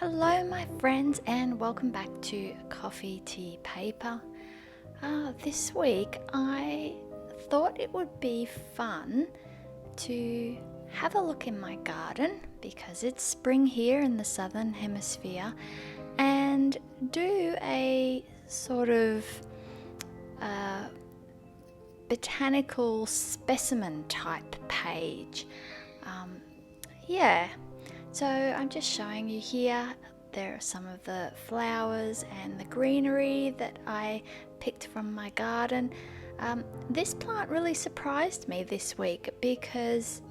Hello my friends and welcome back to Coffee Tea Paper. This week I thought it would be fun to have a look in my garden because it's spring here in the southern hemisphere and do a sort of botanical specimen type page. So I'm just showing you here. There are some of the flowers and the greenery that I picked from my garden. This plant really surprised me this week because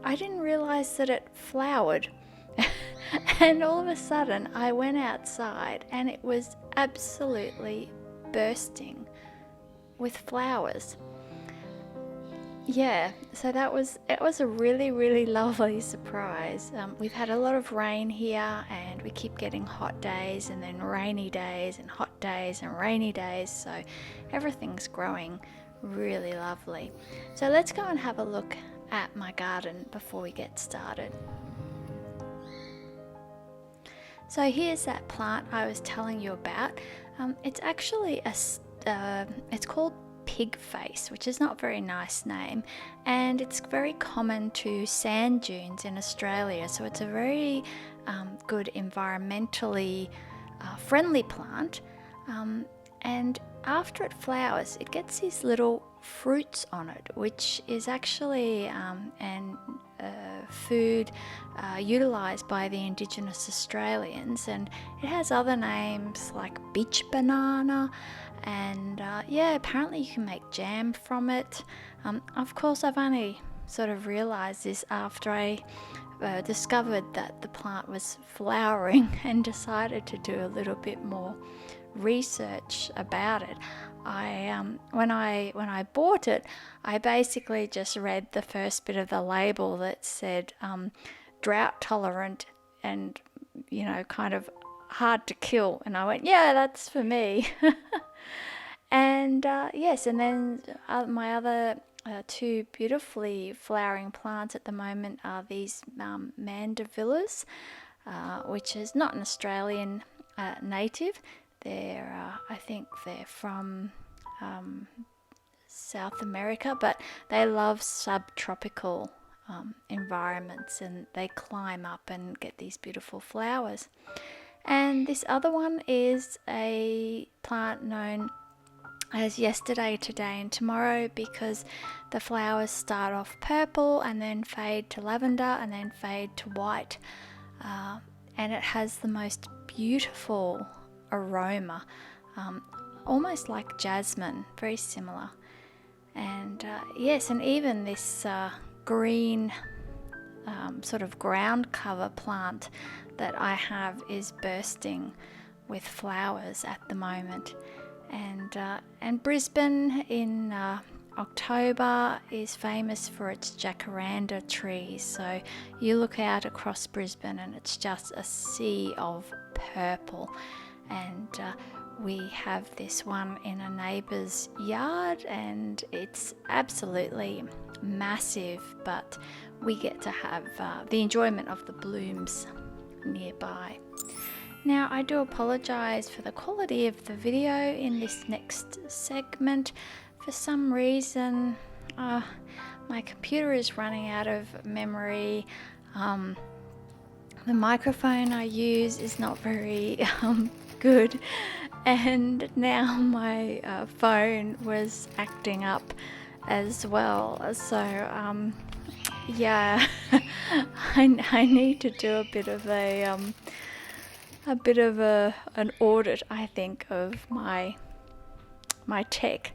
I didn't realize that it flowered. And all of a sudden I went outside and it was absolutely bursting with flowers. Yeah, so it was a really lovely surprise. We've had a lot of rain here and we keep getting hot days and then rainy days and hot days and rainy days, so everything's growing really lovely. So let's go and have a look at my garden before we get started. So here's that plant I was telling you about. It's actually it's called pig face, which is not a very nice name, and it's very common to sand dunes in Australia, so it's a very good environmentally friendly plant, and after it flowers it gets these little fruits on it, which is actually food utilised by the Indigenous Australians, and it has other names like beach banana, and apparently you can make jam from it. Of course I've only sort of realised this after I discovered that the plant was flowering and decided to do a little bit more research about it. When I bought it, I basically just read the first bit of the label that said drought tolerant and kind of hard to kill, and I went, yeah, that's for me. And yes, and then my other two beautifully flowering plants at the moment are these mandevillas, which is not an Australian native. I think they're from South America, but they love subtropical environments, and they climb up and get these beautiful flowers. And this other one is a plant known as yesterday, today and tomorrow, because the flowers start off purple and then fade to lavender and then fade to white, and it has the most beautiful aroma, almost like jasmine, very similar. And yes, and even this green sort of ground cover plant that I have is bursting with flowers at the moment. And Brisbane in October is famous for its jacaranda trees. So you look out across Brisbane and it's just a sea of purple. And we have this one in a neighbour's yard and it's absolutely massive, but we get to have the enjoyment of the blooms nearby. Now, I do apologise for the quality of the video in this next segment. For some reason, my computer is running out of memory. The microphone I use is not very good, and now my phone was acting up as well. So, I need to do a bit of an audit, I think, of my tech.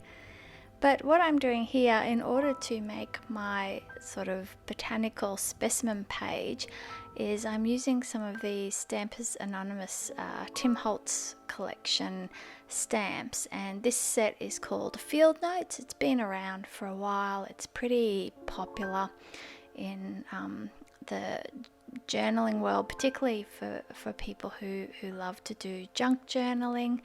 But what I'm doing here, in order to make my sort of botanical specimen page, is I'm using some of the Stampers Anonymous Tim Holtz collection stamps, and this set is called Field Notes. It's been around for a while. It's pretty popular in the journaling world, particularly for people who love to do junk journaling.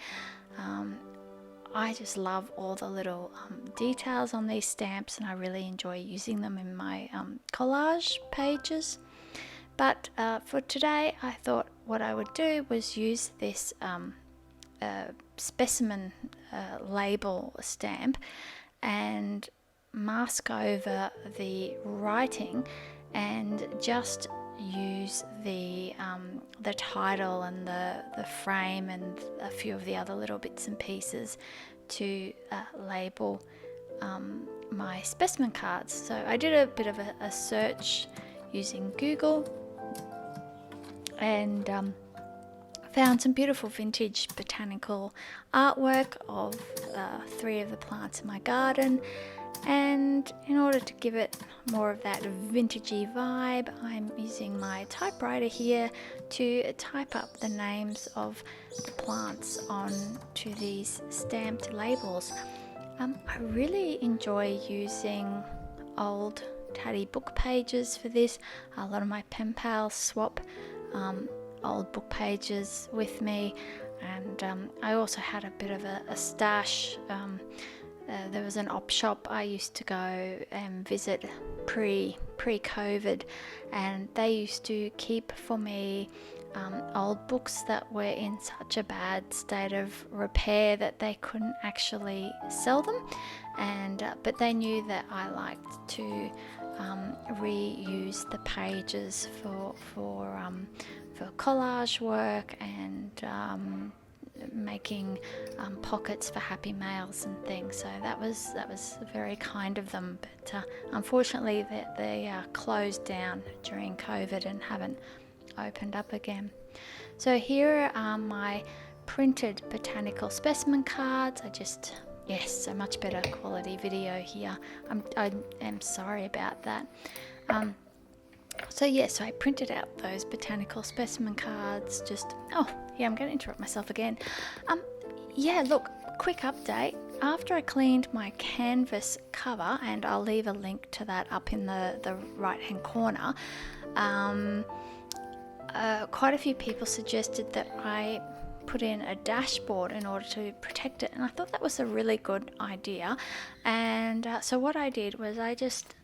I just love all the little details on these stamps, and I really enjoy using them in my collage pages. But for today, I thought what I would do was use this specimen label stamp and mask over the writing and just use the title and the frame and a few of the other little bits and pieces to label my specimen cards. So I did a bit of a search using Google and found some beautiful vintage botanical artwork of 3 of the plants in my garden, and in order to give it more of that vintagey vibe, I'm using my typewriter here to type up the names of the plants onto these stamped labels. I really enjoy using old tatty book pages for this. A lot of my pen pals swap old book pages with me, and I also had a bit of a stash. There was an op shop I used to go and visit pre-COVID, and they used to keep for me old books that were in such a bad state of repair that they couldn't actually sell them, and but they knew that I liked to reuse the pages for collage work and making pockets for happy mails and things. So that was very kind of them, but unfortunately they closed down during COVID and haven't opened up again. So here are my printed botanical specimen cards. So much better quality video here. I am sorry about that. So I printed out those botanical specimen cards. I'm going to interrupt myself again. Look, quick update. After I cleaned my canvas cover, and I'll leave a link to that up in the right hand corner, quite a few people suggested that I put in a dashboard in order to protect it, and I thought that was a really good idea. And so what I did was I just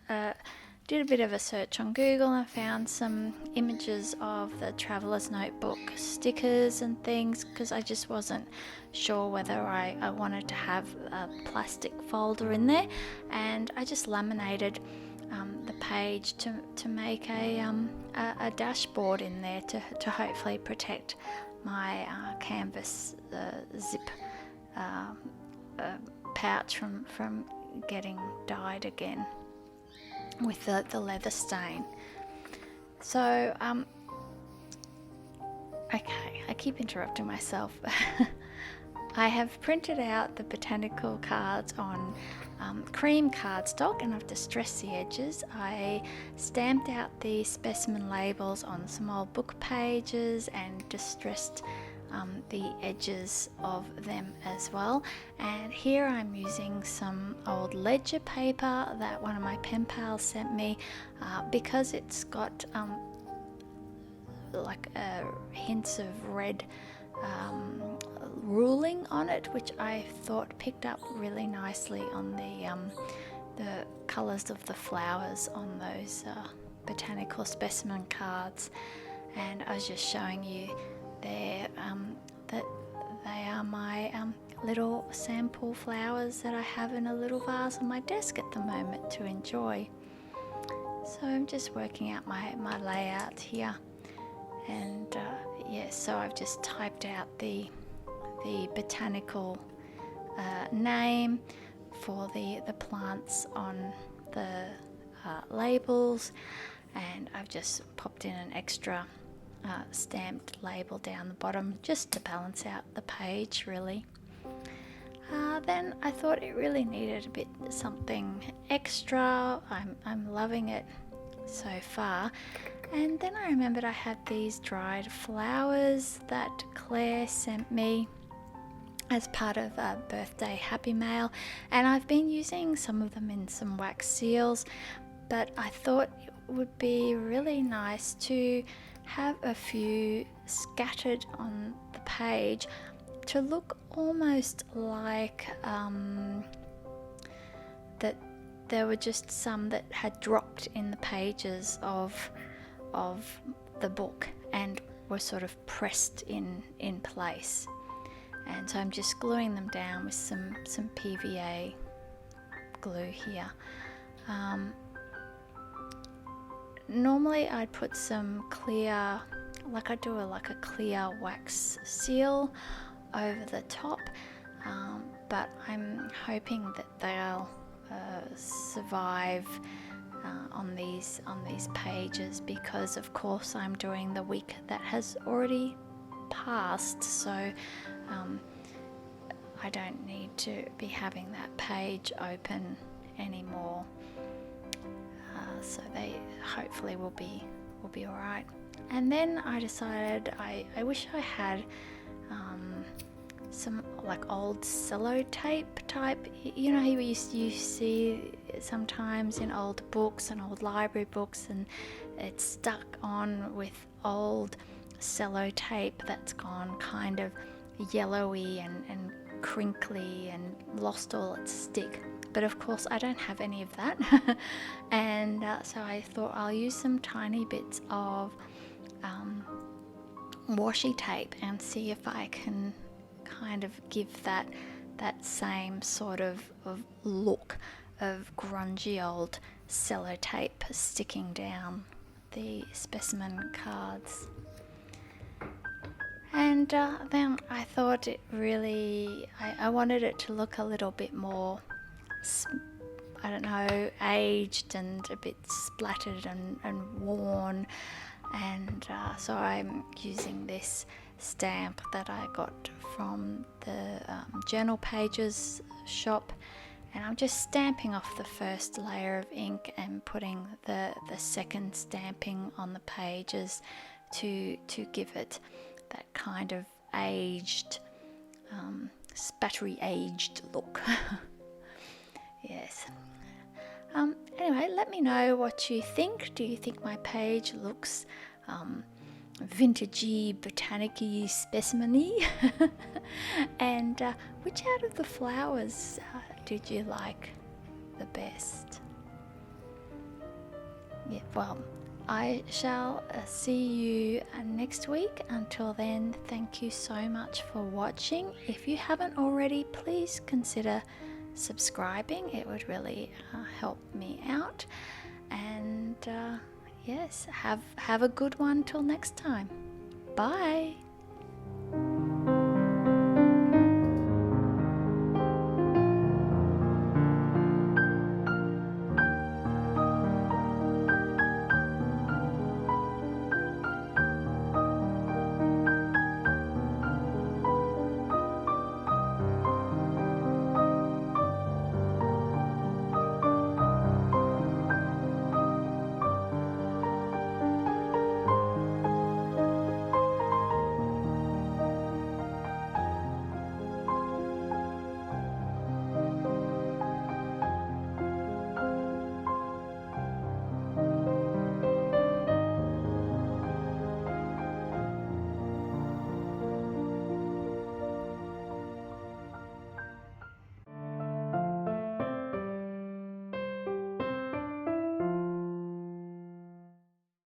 did a bit of a search on Google and found some images of the Traveler's Notebook stickers and things, because I just wasn't sure whether I wanted to have a plastic folder in there, and I just laminated the page to make a dashboard in there to hopefully protect my canvas zip pouch from getting dyed again with the leather stain. So okay, I keep interrupting myself. I have printed out the botanical cards on cream cardstock, and I've distressed the edges. I stamped out the specimen labels on some old book pages and distressed the edges of them as well. And here I'm using some old ledger paper that one of my pen pals sent me, because it's got like hints of red ruling on it, which I thought picked up really nicely on the colours of the flowers on those botanical specimen cards. And I was just showing you there that they are my little sample flowers that I have in a little vase on my desk at the moment to enjoy. So I'm just working out my layout here, and so I've just typed out the botanical name for the plants on the labels, and I've just popped in an extra stamped label down the bottom just to balance out the page really. Then I thought it really needed a bit something extra. I'm loving it so far. And then I remembered I had these dried flowers that Claire sent me as part of a birthday happy mail, and I've been using some of them in some wax seals, but I thought it would be really nice to have a few scattered on the page to look almost like that there were just some that had dropped in the pages of the book and were sort of pressed in place. And so I'm just gluing them down with some PVA glue here. Normally I'd put some clear, like I do like a clear wax seal over the top, but I'm hoping that they'll survive on these pages, because of course I'm doing the week that has already passed, so I don't need to be having that page open anymore. So they hopefully will be all right. And then I decided I wish I had some like old sellotape type, you know how you see sometimes in old books and old library books, and it's stuck on with old sellotape that's gone kind of yellowy and crinkly and lost all its stick. But of course I don't have any of that. And so I thought I'll use some tiny bits of washi tape and see if I can kind of give that same sort of look of grungy old sellotape sticking down the specimen cards. And then I thought it really, I wanted it to look a little bit more, I don't know, aged and a bit splattered and worn. And so I'm using this stamp that I got from the journal pages shop, and I'm just stamping off the first layer of ink and putting the second stamping on the pages to give it that kind of aged, spattery aged look. Yes. Anyway, let me know what you think. Do you think my page looks vintagey, botanic-y, specimen-y? And which out of the flowers did you like the best? Yeah, well, I shall see you next week. Until then, thank you so much for watching. If you haven't already, please consider subscribing. It would really help me out. And yes, have a good one till next time. Bye.